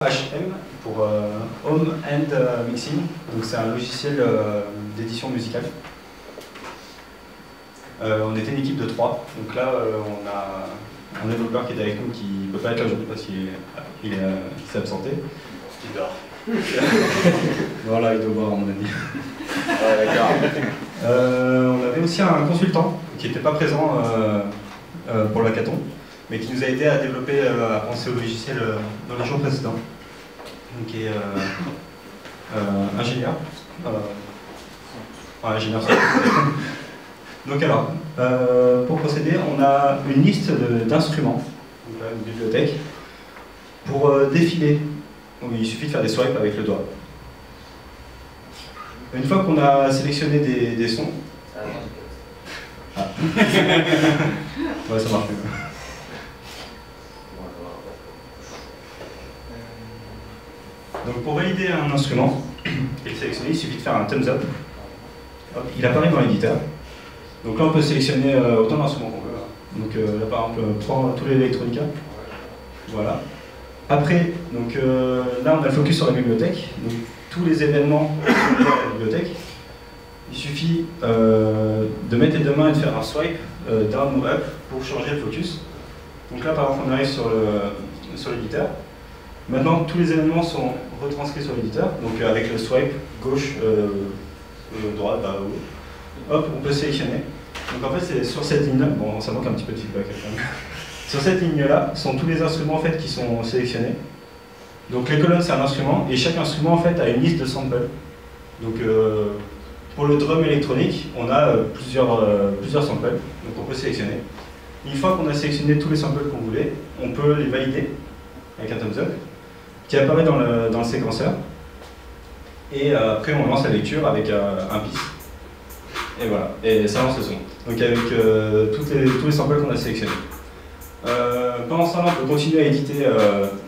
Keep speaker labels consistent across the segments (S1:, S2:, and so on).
S1: HM pour Home and Mixing, donc c'est un logiciel d'édition musicale. On était une équipe de 3, donc là on a un développeur qui est avec nous qui ne peut pas être là aujourd'hui parce qu'il s'est absenté. Il dort. Voilà, il doit boire à mon avis.
S2: Ouais, d'accord.
S1: On avait aussi un consultant qui n'était pas présent pour l'hackathon, mais qui nous a aidé à développer, à penser au logiciel dans les jours précédents. Donc, qui est ingénieur. Ingénieur. Donc alors, pour procéder, on a une liste d'instruments, une bibliothèque, pour défiler. Donc, il suffit de faire des swipes avec le doigt. Une fois qu'on a sélectionné des sons... Ah. Ouais, ça marche mieux. Donc pour valider un instrument et le sélectionner, il suffit de faire un thumbs up. Hop, il apparaît dans l'éditeur. Donc là on peut sélectionner autant d'instruments qu'on veut. Donc là par exemple, prends tous les Electronica. Voilà. Après, donc, là on a le focus sur la bibliothèque. Donc tous les événements sont dans la bibliothèque. Il suffit de mettre les deux mains et de faire un swipe down ou up pour changer le focus. Donc là par exemple on arrive sur l'éditeur. Maintenant tous les événements sont retranscrits sur l'éditeur, donc avec le swipe gauche, droite, bas, haut. Hop, on peut sélectionner. Donc en fait c'est sur cette ligne-là, bon ça manque un petit peu de feedback quand même. Sur cette ligne-là sont tous les instruments en fait qui sont sélectionnés. Donc les colonnes c'est un instrument et chaque instrument en fait a une liste de samples. Donc pour le drum électronique, on a plusieurs samples, donc on peut sélectionner. Une fois qu'on a sélectionné tous les samples qu'on voulait, on peut les valider avec un thumbs up qui apparaît dans le séquenceur. Et après on lance la lecture avec un pis. Et voilà, et ça lance le son. Donc avec tous les samples qu'on a sélectionnés. Pendant ce temps-là, on peut continuer à éditer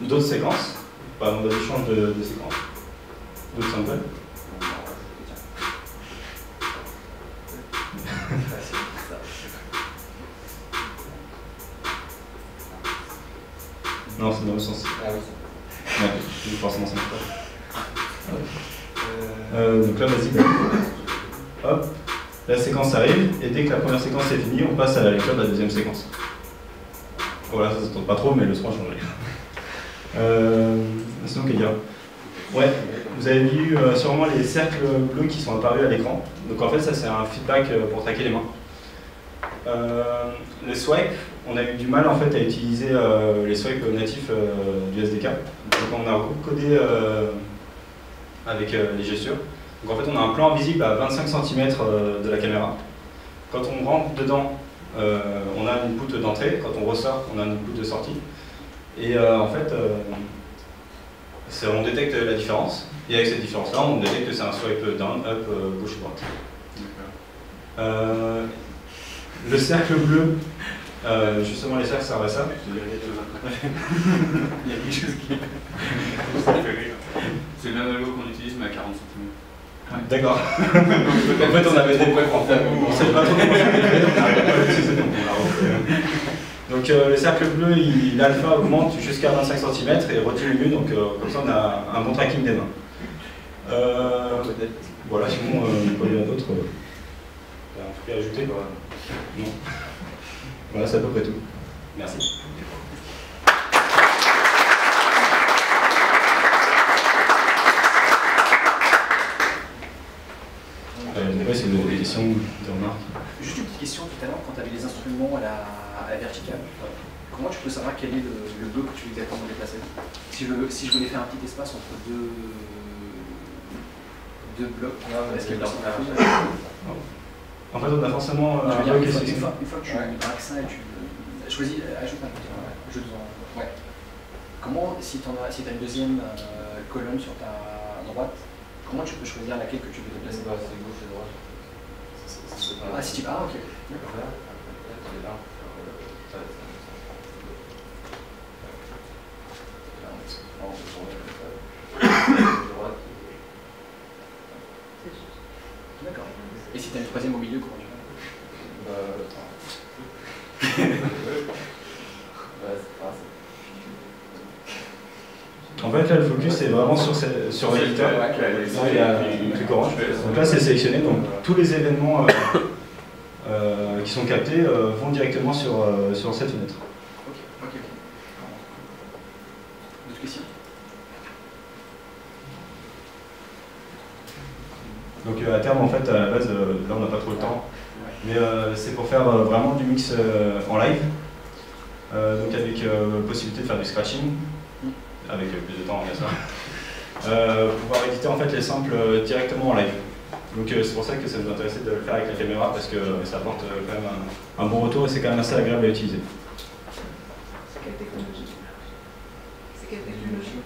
S1: d'autres séquences. Par exemple, on change de séquence, d'autres samples. Non, c'est dans le sens.
S2: Ah oui.
S1: Ouais, forcément ça marche pas. Donc là, vas-y. Hop, la séquence arrive, et dès que la première séquence est finie, on passe à la lecture de la deuxième séquence. Voilà, ça ne s'entend pas trop, mais le son a changé. Sinon, qu'est-ce dire ? Ouais, vous avez vu sûrement les cercles bleus qui sont apparus à l'écran. Donc en fait, ça c'est un feedback pour traquer les mains. Les swipes, on a eu du mal en fait à utiliser les swipes natifs du SDK. Donc on a recodé avec les gestures. Donc en fait on a un plan visible à 25 cm de la caméra. Quand on rentre dedans, on a un input d'entrée. Quand on ressort, on a un input de sortie. Et en fait, on détecte la différence. Et avec cette différence-là, on détecte que c'est un swipe down, up, gauche ou droite. Le cercle bleu, justement les cercles servent à ça.
S3: Il y a quelque chose qui ça fait rire. C'est l'analogue qu'on utilise mais à 40 cm.
S1: Ouais. D'accord. En fait on avait des points on ne savait pas trop comment ça allait, on n'arrivait pas à l'utiliser donc on l'a refait. Donc le cercle bleu, l'alpha augmente jusqu'à 25 cm et rediminue, donc comme ça on a un bon tracking des mains. Voilà, sinon quoi il y a d'autre un truc à ajouter quoi. Non. Voilà, c'est à peu près tout. Merci. Ouais, c'est des questions, des remarques.
S4: Juste une petite question tout à l'heure, quand tu avais les instruments à la verticale, comment tu peux savoir quel est le bloc que tu veux exactement déplacer? Si je voulais faire un petit espace entre deux blocs, est-ce qu'il y a personne à faire?
S1: En fait, on a forcément
S4: une fois que tu braques ça et tu choisis, ajoute un petit ouais. Comment, si tu as une deuxième colonne sur ta droite, comment tu peux choisir laquelle que tu veux déplacer?
S2: C'est gauche et droite.
S4: Ah, si tu... Ah, ok. D'accord. D'accord. Et si tu as une troisième au milieu, comment tu fais?
S1: En fait, là, le focus est vraiment sur l'éditeur. Là, il y a un truc orange. Donc là, c'est sélectionné. Donc tous les événements qui sont captés vont directement sur cette fenêtre.
S4: Ok. D'autres questions?
S1: Donc à terme, en fait, à la base, là, on n'a pas trop le temps. Mais c'est pour faire vraiment du mix en live. Donc avec possibilité de faire du scratching, avec plus de temps, bien sûr. Pouvoir éditer en fait les samples directement en live. Donc c'est pour ça que ça nous intéressait de le faire avec la caméra parce que ça apporte quand même un bon retour et c'est quand même assez agréable à utiliser.
S5: C'est quelle technologie? C'est quelle technologie?